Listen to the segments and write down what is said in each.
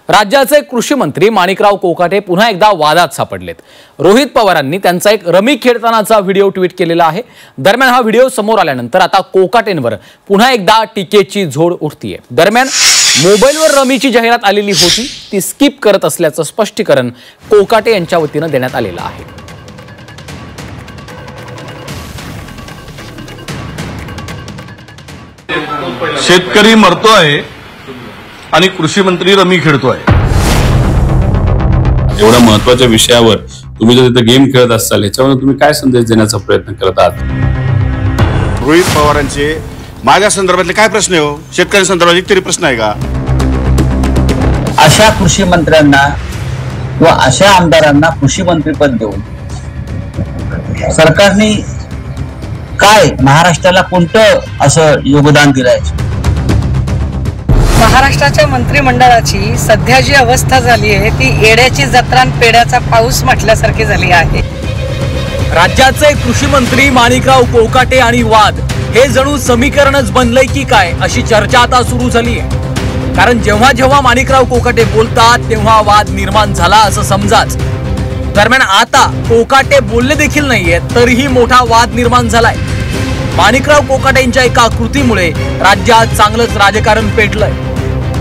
राज्याचे कृषी मंत्री माणिकराव कोकाटे पुन्हा एकदा वादात सापडलेत। रोहित पवारांनी त्यांचा एक रमी खेळतानाचा व्हिडिओ ट्विट केलेला आहे। दरम्यान हा व्हिडिओ समोर आल्यानंतर आता कोकाटेंवर पुन्हा एकदा टीकेची झोड उठतीये। दरम्यान मोबाईलवर रमीची जाहिरात आलेली होती, ती स्किप करत असल्याचं स्पष्टीकरण कोकाटे यांच्या वतीने देण्यात आलेलं आहे। शेतकरी मरतोय आणि कृषी मंत्री रमी खेळतोय। एवढ्या महत्त्वाच्या विषयावर तुम्ही जर तिथे गेम खेळत असाल, याच्यावर तुम्ही काय संदेश देण्याचा प्रयत्न करत आहात? रोहित पवारांचे माझ्या संदर्भातले काय प्रश्न आहे हो? शेतकऱ्यांसंदर्भात एक तरी प्रश्न आहे का? अशा कृषी मंत्र्यांना किंवा अशा आमदारांना कृषी मंत्रीपद देऊन सरकारने काय महाराष्ट्राला कोणतं असं योगदान दिलंय? महाराष्ट्राच्या मंत्रिमंडळाची सध्या जी अवस्था झाली आहे ती येड्याची जत्रा आणि पेड्याचा पाऊस म्हटल्यासारखी झाली आहे। राज्याचे कृषी मंत्री माणिकराव कोकाटे आणि वाद हे जणू समीकरणच बनलंय की काय अशी चर्चा आता सुरू झाली आहे। कारण जेव्हा जेव्हा माणिकराव कोकाटे बोलतात तेव्हा वाद निर्माण झाला असं समजाच। दरम्यान आता कोकाटे बोलले देखील नाहीये तरीही मोठा वाद निर्माण झालाय। माणिकराव कोकाटेंच्या एका कृतीमुळे राज्यात चांगलंच राजकारण पेटलंय।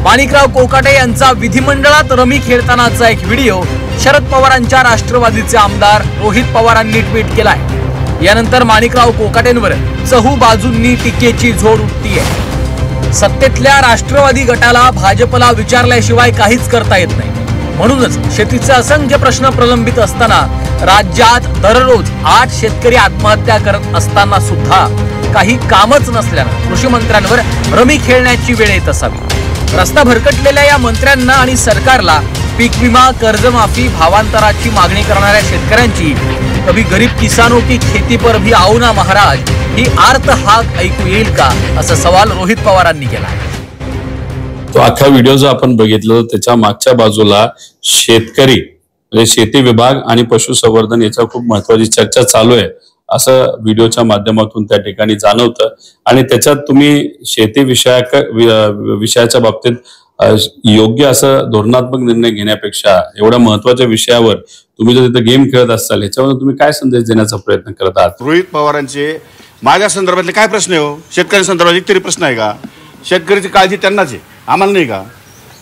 माणिकराव कोकाटे यांचा विधिमंडळात रमी खेळतानाचा एक व्हिडिओ शरद पवारांच्या राष्ट्रवादीचे आमदार रोहित पवारांनी ट्विट केलाय। यानंतर माणिकराव कोकाटेंवर चहू बाजूंनी टीकेची झोड उठतीये। सत्तेतल्या राष्ट्रवादी गटाला भाजपला विचारल्याशिवाय काहीच करता येत नाही, म्हणूनच शेतीचे असंख्य प्रश्न प्रलंबित असताना राज्यात दररोज 8 शेतकरी आत्महत्या करत असताना सुद्धा काही कामच नसल्यानं कृषी मंत्र्यांवर रमी खेळण्याची वेळ येत असावी। रस्ता भरकटलेल्या या मंत्र्यांना आणि सरकारला पीक विमा, कर्जमाफी, भावांतराची मागणी करणाऱ्या शेतकऱ्यांची कभी गरीब किसानों की खेती पर भी आओ ना महाराज ही आर्त हाक ऐकू येईल का, असा सवाल रोहित पवारांनी केला। तो अख्खा व्हिडिओ जो आपण बघितलं त्याच्या मागच्या बाजूला शेतकरी म्हणजे शेती विभाग आणि पशुसंवर्धन याच्या खूप महत्त्वाची चर्चा चालू आहे असं व्हिडिओच्या माध्यमातून त्या ठिकाणी जाणवतं। आणि त्याच्यात तुम्ही शेती विषयाच्या बाबतीत योग्य असं धोरणात्मक निर्णय घेण्यापेक्षा एवढ्या महत्त्वाच्या विषयावर तुम्ही जर तिथे गेम खेळत असाल, याच्यावर तुम्ही काय संदेश देण्याचा प्रयत्न करत आहात? रोहित पवारांचे माझ्या संदर्भातले काय प्रश्न आहे हो? शेतकऱ्यांसंदर्भात एक तरी प्रश्न आहे का? शेतकऱ्याची काळजी त्यांनाच आहे, आम्हाला नाही का?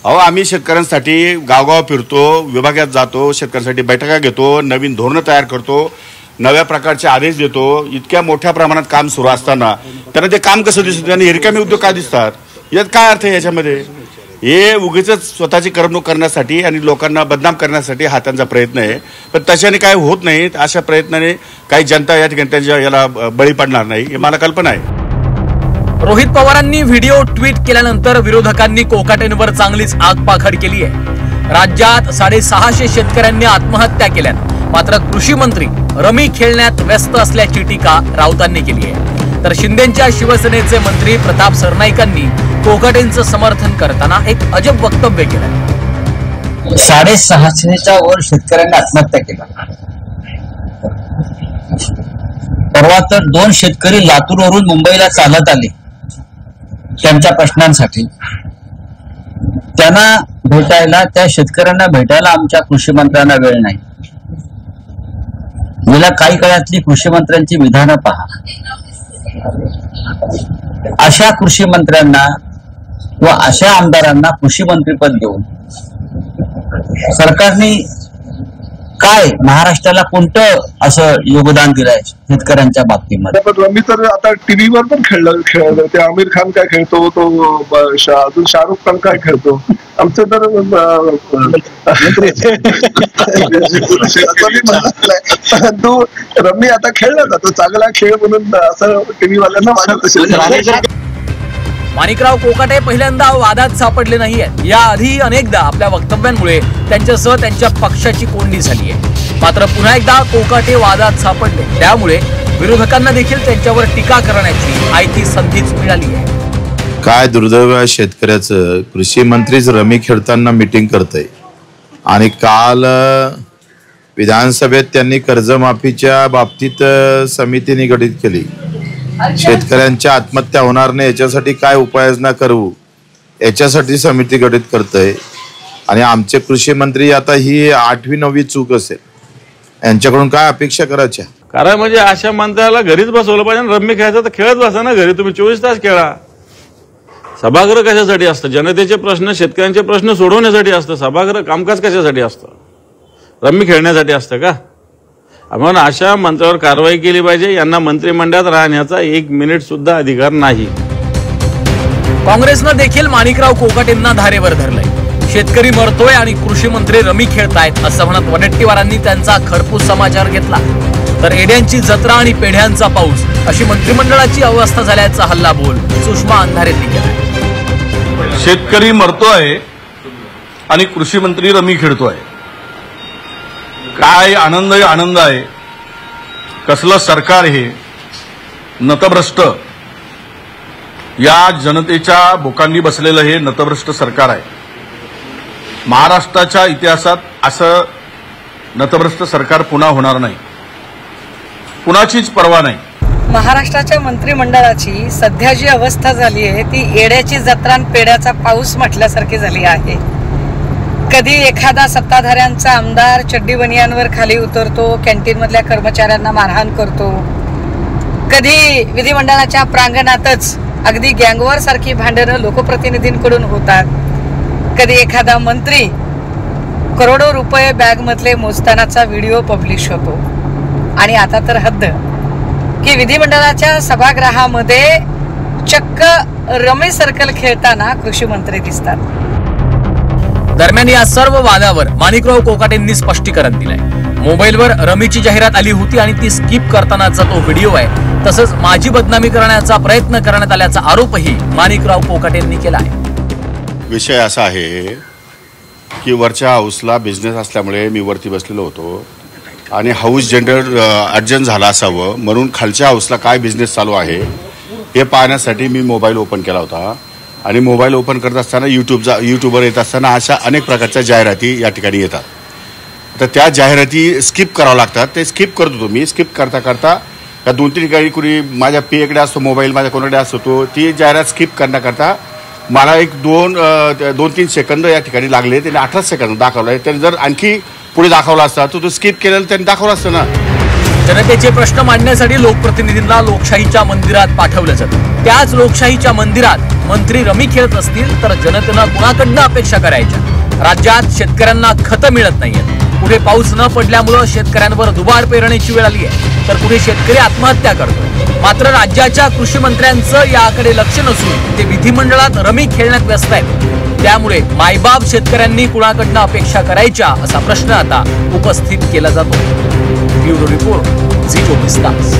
अहो, आम्ही शेतकऱ्यांसाठी गावगाव फिरतो, विभागात जातो, शेतकऱ्यांसाठी बैठका घेतो, नवीन धोरणं तयार करतो, नव्या प्रकारचे आदेश देतो। इतक्या मोठ्या प्रमाणात काम सुरू असताना त्यांना ते काम कसं दिसतं आणि रिकामे उद्योग का दिसतात? यात काय अर्थ आहे? याच्यामध्ये हे उगीच स्वतःची करमणूक करण्यासाठी आणि लोकांना बदनाम करण्यासाठी हा त्यांचा प्रयत्न आहे। पण तशाने काय होत नाही। अशा प्रयत्नाने काही जनता या ठिकाणी त्यांच्या याला बळी पडणार नाही, हे मला कल्पना आहे। रोहित पवारांनी व्हिडिओ ट्विट केल्यानंतर विरोधकांनी कोकाटेंवर चांगलीच आगपाखड केली आहे। राज्यात 650 शेतकऱ्यांनी आत्महत्या केल्यात, मात्र कृषी मंत्री रमी खेळण्यात व्यस्त असल्याची टीका राऊतांनी केली आहे। तर शिंदेच्या शिवसेनेचे मंत्री प्रताप सरनाईकांनी कोकाटेंचं समर्थन करताना एक अजब वक्तव्य केलं। 650च्या वर शेतकऱ्यांनी आत्महत्या केल्या। परवा तर 2 शेतकरी लातूरवरून मुंबईला चालत आले त्यांच्या प्रश्नांसाठी। त्यांना भेटायला, त्या शेतकऱ्यांना भेटायला आमच्या कृषी मंत्र्यांना वेळ नाही। गेल्या काही काळातली कृषी मंत्र्यांची विधानं पहा। अशा कृषी मंत्र्यांना किंवा अशा आमदारांना कृषी मंत्रीपद देऊन सरकारने काय महाराष्ट्राला कोणतं असं योगदान दिलंय शेतकऱ्यांच्या बाबतीमध्ये? रमी तर आता टीव्हीवर पण खेळलं ते आमिर खान काय खेळतो, तो अजून शाहरुख खान काय खेळतो, आमचं तर तो रमी आता खेळला जातो, चांगला खेळ म्हणून असं टीव्हीवाल्यांना वाटत असेल। माणिकराव कोकाटे पहिल्यांदा वादात सापडले नाहीयेत। याआधी अनेकदा आपल्या वक्तव्यांमुळे त्यांच्यासह त्यांच्या पक्षाची कोंडी झाली आहे, मात्र पुन्हा एकदा कोकाटे वादात सापडले, त्यामुळे विरोधकांना देखील त्यांच्यावर टीका करण्याची आयती संधीच मिळाली आहे। काय दुर्दैव आहे शेतकऱ्याचं, कृषी मंत्रीच रमी खेळताना मीटिंग करतय आणि काल विधानसभेत त्यांनी कर्जमाफीच्या बाबतीत समिती निगडित केली। शेतकऱ्यांच्या आत्महत्या होणार नाही याच्यासाठी काय उपाययोजना करू याच्यासाठी समिती गठीत करतय। आणि आमचे कृषी मंत्री आता ही 8वी 9वी चूक असेल, यांच्याकडून काय अपेक्षा करायच्या? कारण म्हणजे अशा मंत्र्याला घरीच बसवलं पाहिजे. रम्मी खेळायचं तर खेळत बसा ना घरी, तुम्ही 24 तास खेळा. सभागृह कशासाठी असतं? जनतेचे प्रश्न, शेतकऱ्यांचे प्रश्न सोडवण्यासाठी असतं. सभागृह कामकाज कशासाठी असतं? रम्मी खेळण्यासाठी असतं का? आपण अशा मंत्र्यावर कारवाई केली पाहिजे. यांना मंत्रिमंडळात राहण्याचा 1 मिनिट सुद्धा अधिकार नाही. काँग्रेसनं देखील माणिकराव कोकाटेंना धारेवर धरलंय. शेतकरी मरतोय आणि कृषी मंत्री रमी खेळतायत असं म्हणत वडेट्टीवारांनी त्यांचा खडपूस समाचार घेतला. तर एड्यांची जत्रा आणि पेढ्यांचा पाऊस अशी मंत्रिमंडळाची अवस्था झाल्याचा हल्लाबोल सुषमा अंधारेंनी केला. शेतकरी मरतोय आणि कृषी मंत्री रमी खेळतोय. काय आनंद आहे. कसलं सरकार हे नतभ्रष्ट, या जनतेच्या बोकांनी बसलेलं हे नतभ्रष्ट सरकार आहे. महाराष्ट्राच्या इतिहासात असं नतभ्रष्ट सरकार पुन्हा होणार नाही. कुणाचीच पर्वा नाही. महाराष्ट्राच्या मंत्रिमंडळाची सध्या जी अवस्था झाली आहे ती एड्याची जत्रा आणि पेड्याचा पाऊस म्हटल्यासारखी झाली आहे. कधी एखादा सत्ताधाऱ्यांचा आमदार चड्डी बनियांवर खाली उतरतो, कॅन्टीन मधल्या कर्मचाऱ्यांना मारहाण करतो. कधी विधिमंडळाच्या प्रांगणातच अगदी गँगवॉर सारखी भांडणं लोकप्रतिनिधींकडून होतात. कधी एखादा मंत्री करोडो रुपये बॅग मधले मोजतानाचा व्हिडिओ पब्लिश होतो. आणि आता तर हद्द की विधिमंडळाच्या सभागृहामध्ये चक्क रमी सर्कल खेळताना कृषी मंत्री दिसतात. दरम्यान या सर्व वादावर माणिकराव कोकाटेंनी स्पष्टीकरण दिलंय. मोबाईलवर रमीची जाहिरात आली होती आणि ती स्किप करतानाचा तो व्हिडिओ आहे. तसंच माझी बदनामी करण्याचा प्रयत्न करण्यात आल्याचा आरोपही माणिकराव कोकाटेंनी केला आहे. विषय असा आहे की वरच्या हाऊसला बिझनेस असल्यामुळे मी वरती बसलेलो होतो आणि हाऊस जनरल अर्जंट झाला असावं म्हणून खालच्या हाऊसला काय बिझनेस चालू आहे हे पाहण्यासाठी मी मोबाईल ओपन केला होता. आणि मोबाईल ओपन करत असताना यूट्यूबवर येत असताना अशा अनेक प्रकारच्या जाहिराती या ठिकाणी येतात. तर त्या जाहिराती स्किप कराव्या लागतात. ते स्किप करत होतो मी. स्किप करता करता या 2-3 ठिकाणी कुणी माझ्या पेकडे असतो मोबाईल, माझ्या कोणाकडे असतो, ती जाहिरात स्किप करण्याकरता मला एक 2-3 सेकंद या ठिकाणी लागले. त्याने 18 सेकंद दाखवलं. त्याने जर आणखी पुढे दाखवला असता तर तो स्किप केलेला त्यांनी दाखवला असतं ना. जनतेचे प्रश्न मांडण्यासाठी लोकप्रतिनिधींना लोकशाहीच्या मंदिरात पाठवलं जातं. त्याच लोकशाहीच्या मंदिरात मंत्री रमी खेळत असतील तर जनतेनं कुणाकडनं अपेक्षा करायच्या? राज्यात शेतकऱ्यांना खतं मिळत नाहीयेत. कुठे पाऊस न पडल्यामुळे शेतकऱ्यांवर दुबार पेरण्याची वेळ आली आहे, तर कुठे शेतकरी आत्महत्या करतो. मात्र राज्याच्या कृषी मंत्र्यांचं याकडे लक्ष नसून ते विधिमंडळात रमी खेळण्यात व्यस्त आहेत. त्यामुळे मायबाप शेतकऱ्यांनी कुणाकडनं अपेक्षा करायच्या असा प्रश्न आता उपस्थित केला जातो. ब्युरो रिपोर्ट, झी 24 तास.